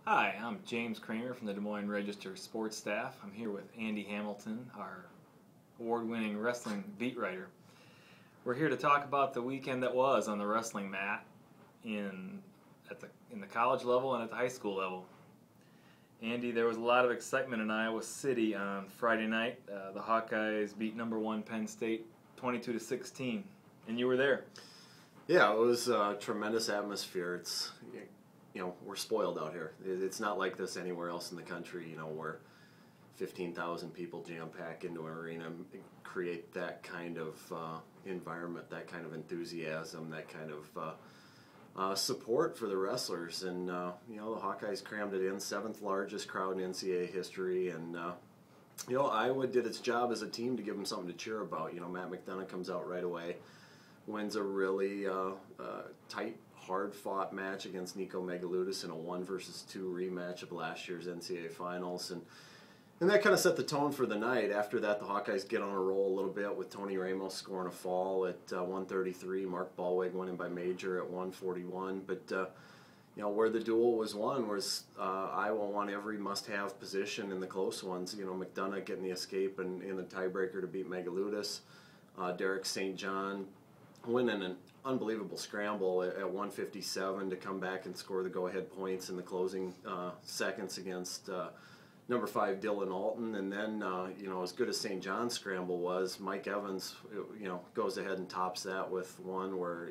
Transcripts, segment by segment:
Hi, I'm James Kramer from the Des Moines Register sports staff. I'm here with Andy Hamilton, our award-winning wrestling beat writer. We're here to talk about the weekend that was on the wrestling mat in the college level and at the high school level. Andy, there was a lot of excitement in Iowa City on Friday night. The Hawkeyes beat number 1 Penn State 22-16, and you were there. Yeah, it was a tremendous atmosphere. We're spoiled out here. It's not like this anywhere else in the country, where 15,000 people jam-pack into an arena and create that kind of environment, that kind of enthusiasm, that kind of support for the wrestlers. And, the Hawkeyes crammed it in, 7th largest crowd in NCAA history. And, Iowa did its job as a team to give them something to cheer about. Matt McDonough comes out right away, wins a really tight, hard-fought match against Nico Megaludis in a 1-2 rematch of last year's NCAA finals, and that kind of set the tone for the night. After that, the Hawkeyes get on a roll a little bit with Tony Ramos scoring a fall at 133, Mark Ballweg winning by major at 141. But where the duel was won was Iowa won every must-have position in the close ones. McDonough getting the escape and in the tiebreaker to beat Megaludis. Derek St. John winning an unbelievable scramble at 157 to come back and score the go-ahead points in the closing seconds against number 5 Dylan Alton. And then, as good as St. John's scramble was, Mike Evans, goes ahead and tops that with one where,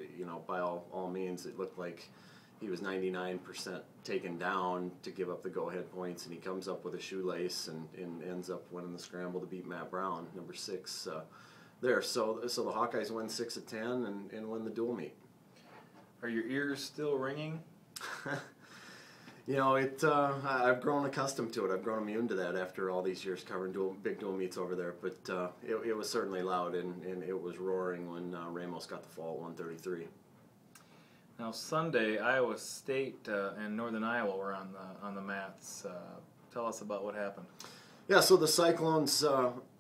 by all means, it looked like he was 99% taken down to give up the go-ahead points, and he comes up with a shoelace and ends up winning the scramble to beat Matt Brown, number 6. There, so the Hawkeyes win 6 of 10 and win the dual meet. Are your ears still ringing? I've grown accustomed to it. I've grown immune to that after all these years covering big dual meets over there. But it was certainly loud, and it was roaring when Ramos got the fall at 133. Now Sunday, Iowa State and Northern Iowa were on the mats. Tell us about what happened. Yeah, so the Cyclones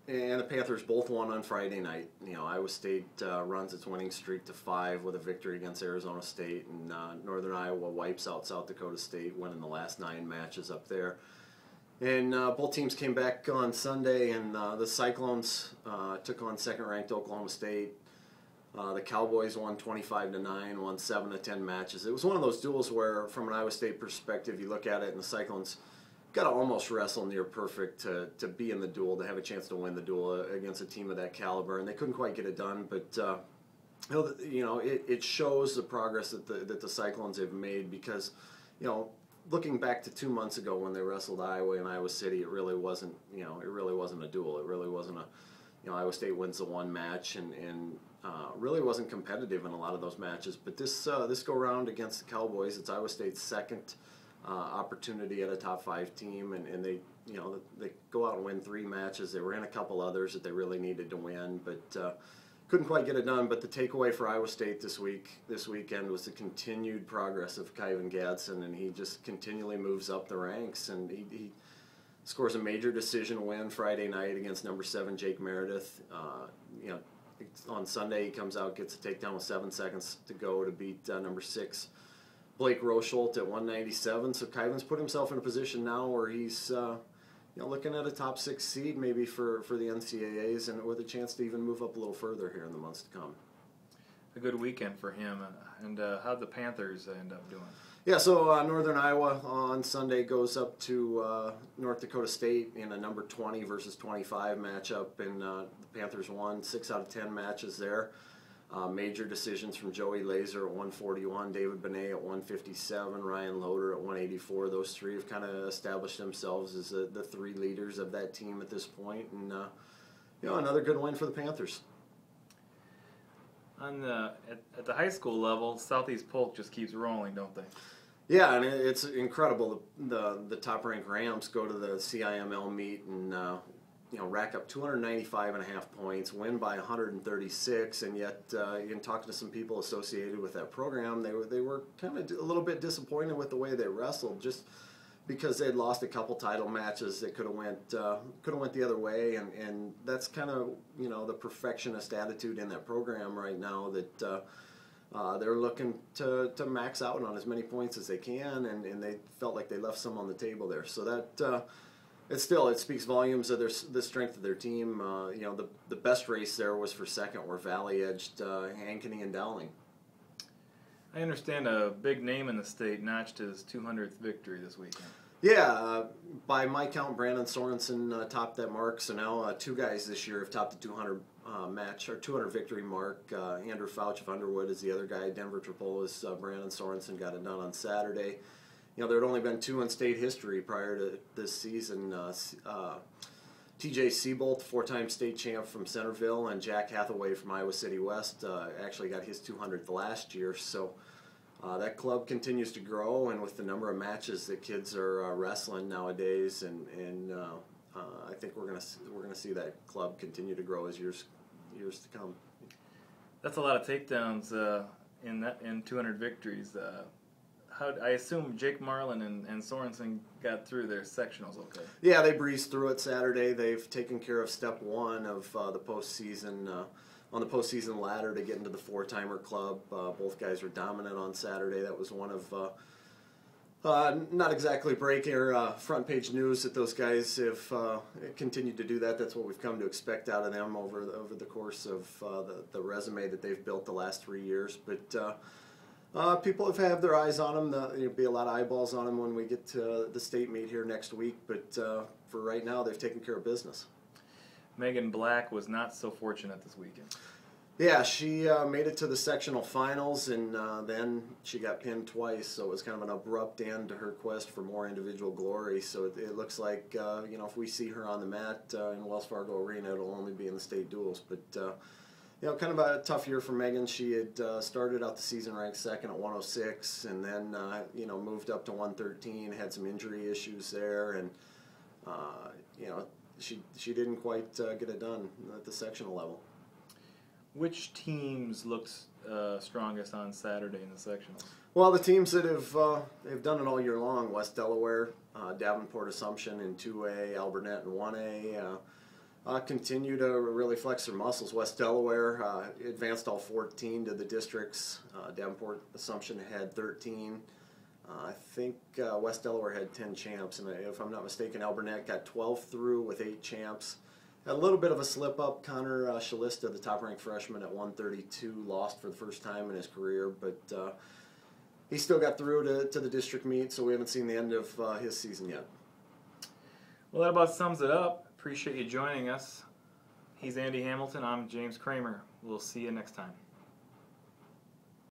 and the Panthers both won on Friday night. Iowa State runs its winning streak to 5 with a victory against Arizona State, and Northern Iowa wipes out South Dakota State, winning the last 9 matches up there. And both teams came back on Sunday, and the Cyclones took on second-ranked Oklahoma State. The Cowboys won 25-9, won 7 of 10 matches. It was one of those duels where, from an Iowa State perspective, you look at it, and the Cyclones got to almost wrestle near perfect to be in the duel, to have a chance to win the duel against a team of that caliber, and they couldn't quite get it done. But it shows the progress that the Cyclones have made, because looking back to 2 months ago when they wrestled Iowa in Iowa City, it really wasn't a duel. It really wasn't Iowa State wins the one match and really wasn't competitive in a lot of those matches. But this go round against the Cowboys, it's Iowa State's second opportunity at a top 5 team, and they go out and win 3 matches. They were in a couple others that they really needed to win, but couldn't quite get it done. But the takeaway for Iowa State this weekend was the continued progress of Kyvan Gadsden, and he just continually moves up the ranks, and he scores a major decision win Friday night against number 7 Jake Meredith. On Sunday he comes out, gets a takedown with 7 seconds to go to beat number 6 Blake Rosholt at 197. So Kyvan's put himself in a position now where he's looking at a top 6 seed maybe for the NCAAs, and with a chance to even move up a little further here in the months to come. A good weekend for him. And how'd the Panthers end up doing? Yeah, so Northern Iowa on Sunday goes up to North Dakota State in a number 20 versus 25 matchup, and the Panthers won 6 out of 10 matches there. Major decisions from Joey Laser at 141, David Benet at 157, Ryan Loader at 184. Those 3 have kind of established themselves as the 3 leaders of that team at this point, and another good win for the Panthers. At the high school level, Southeast Polk just keeps rolling, don't they? Yeah, and it's incredible. The top-ranked Rams go to the CIML meet and rack up 295.5 points, win by 136, and yet in talking to some people associated with that program, they were kind of a little bit disappointed with the way they wrestled, just because they'd lost a couple title matches that could have went the other way, and that's kind of the perfectionist attitude in that program right now that they're looking to max out on as many points as they can, and they felt like they left some on the table there. So that it speaks volumes of the strength of their team. The best race there was for second, where Valley edged Ankeny and Dowling. I understand a big name in the state notched his 200th victory this weekend. Yeah, by my count, Brandon Sorensen topped that mark. So now two guys this year have topped the 200 200 victory mark. Andrew Fouch of Underwood is the other guy. Denver Tripola's Brandon Sorensen got it done on Saturday. There had only been two in state history prior to this season. T.J. Seabolt, four-time state champ from Centerville, and Jack Hathaway from Iowa City West actually got his 200th last year. So that club continues to grow, and with the number of matches that kids are wrestling nowadays, and I think we're gonna see that club continue to grow as years to come. That's a lot of takedowns in 200 victories. I assume Jake Marlin and Sorensen got through their sectionals okay. Yeah, they breezed through it Saturday. They've taken care of step one of the postseason. On the postseason ladder to get into the four-timer club. Both guys were dominant on Saturday. That was one of not exactly breaking or front page news that those guys have continued to do that. That's what we've come to expect out of them over the course of the resume that they've built the last 3 years. But people have had their eyes on them. There'll be a lot of eyeballs on them when we get to the state meet here next week. But for right now, they've taken care of business. Megan Black was not so fortunate this weekend. Yeah, she made it to the sectional finals, and then she got pinned twice, so it was kind of an abrupt end to her quest for more individual glory. So it looks like, if we see her on the mat in Wells Fargo Arena, it'll only be in the state duels. But, kind of a tough year for Megan. She had started out the season ranked second at 106, and then, moved up to 113, had some injury issues there, and, she didn't quite get it done at the sectional level. Which teams looked strongest on Saturday in the sectionals? Well, the teams that have done it all year long: West Delaware, Davenport Assumption in 2A, Alburnett in 1A, continue to really flex their muscles. West Delaware advanced all 14 to the districts. Davenport Assumption had 13. I think West Delaware had 10 champs, and if I'm not mistaken, Alburnett got 12 through with 8 champs. Had a little bit of a slip-up. Connor Shalista, the top-ranked freshman at 132, lost for the first time in his career, but he still got through to the district meet, so we haven't seen the end of his season yet. Well, that about sums it up. Appreciate you joining us. He's Andy Hamilton. I'm James Kramer. We'll see you next time.